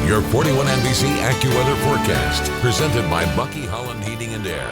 Your 41 NBC AccuWeather forecast, presented by Bucky Holland Heating and Air.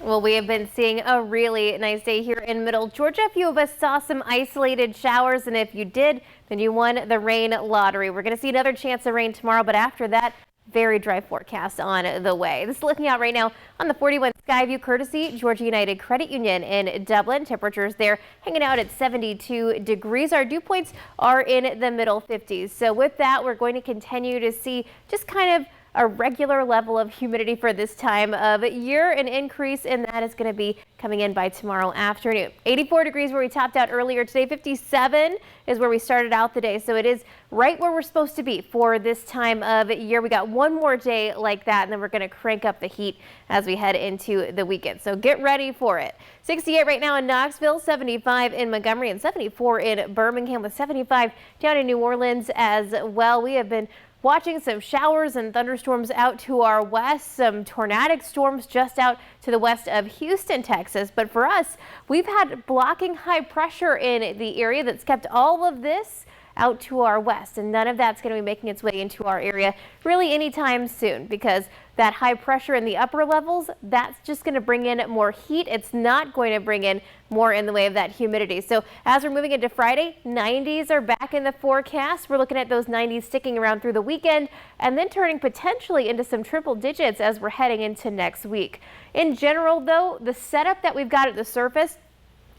Well, we have been seeing a really nice day here in Middle Georgia. A few of us saw some isolated showers, and if you did, then you won the rain lottery. We're going to see another chance of rain tomorrow, but after that, very dry forecast on the way. This is looking out right now on the 41 Skyview, courtesy Georgia United Credit Union in Dublin. Temperatures there hanging out at 72 degrees. Our dew points are in the middle 50s. So with that, we're going to continue to see just kind of a regular level of humidity for this time of year. An increase in that is going to be coming in by tomorrow afternoon. 84 degrees where we topped out earlier today. 57 is where we started out the day. So it is right where we're supposed to be for this time of year. We got one more day like that, and then we're going to crank up the heat as we head into the weekend. So get ready for it. 68 right now in Knoxville, 75 in Montgomery, and 74 in Birmingham, with 75 down in New Orleans as well. We have been watching some showers and thunderstorms out to our west, some tornadic storms just out to the west of Houston, Texas. But for us, we've had blocking high pressure in the area that's kept all of this out to our west, and none of that's going to be making its way into our area really anytime soon, because that high pressure in the upper levels, that's just going to bring in more heat. It's not going to bring in more in the way of that humidity. So as we're moving into Friday, 90s are back in the forecast. We're looking at those 90s sticking around through the weekend and then turning potentially into some triple digits as we're heading into next week. In general, though, the setup that we've got at the surface,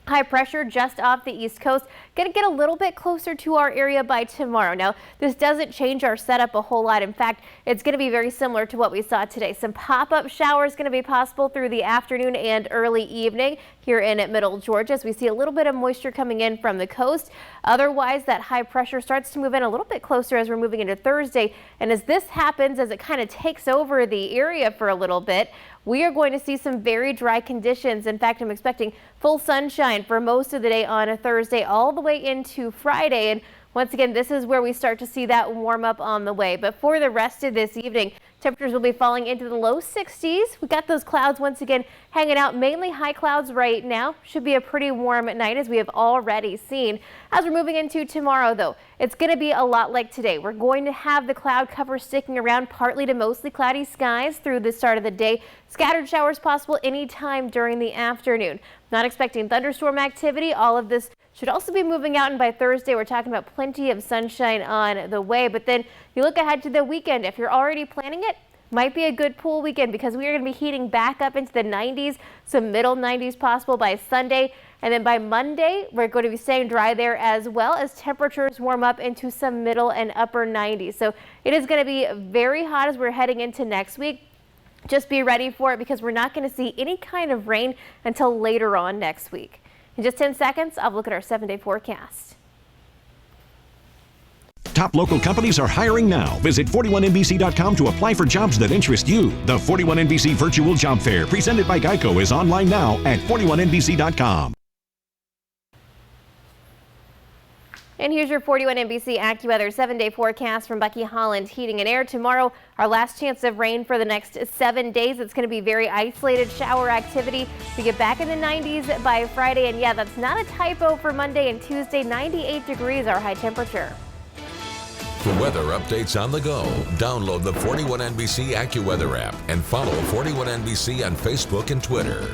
high pressure just off the East Coast, going to get a little bit closer to our area by tomorrow. Now, this doesn't change our setup a whole lot. In fact, it's going to be very similar to what we saw today. Some pop-up showers going to be possible through the afternoon and early evening here in Middle Georgia, as we see a little bit of moisture coming in from the coast. Otherwise, that high pressure starts to move in a little bit closer as we're moving into Thursday. And as this happens, as it kind of takes over the area for a little bit, we are going to see some very dry conditions. In fact, I'm expecting full sunshine for most of the day on a Thursday all the way into Friday. And once again, this is where we start to see that warm up on the way. But for the rest of this evening, temperatures will be falling into the low 60s. We got those clouds once again hanging out, mainly high clouds right now. Should be a pretty warm night, as we have already seen. As we're moving into tomorrow, though, it's going to be a lot like today. We're going to have the cloud cover sticking around, partly to mostly cloudy skies through the start of the day. Scattered showers possible anytime during the afternoon. Not expecting thunderstorm activity. All of this should also be moving out, and by Thursday we're talking about plenty of sunshine on the way. But then you look ahead to the weekend. If you're already planning it, might be a good pool weekend, because we are going to be heating back up into the 90s, some middle 90s possible by Sunday. And then by Monday, we're going to be staying dry there, as well as temperatures warm up into some middle and upper 90s. So it is going to be very hot as we're heading into next week. Just be ready for it, because we're not going to see any kind of rain until later on next week. In just 10 seconds, I'll look at our 7-day forecast. Top local companies are hiring now. Visit 41NBC.com to apply for jobs that interest you. The 41NBC Virtual Job Fair, presented by Geico, is online now at 41NBC.com. And here's your 41 NBC AccuWeather 7-day forecast from Bucky Holland Heating and Air. Tomorrow, our last chance of rain for the next 7 days. It's going to be very isolated shower activity. We get back in the 90s by Friday. And yeah, that's not a typo for Monday and Tuesday. 98 degrees our high temperature. For weather updates on the go, download the 41 NBC AccuWeather app and follow 41 NBC on Facebook and Twitter.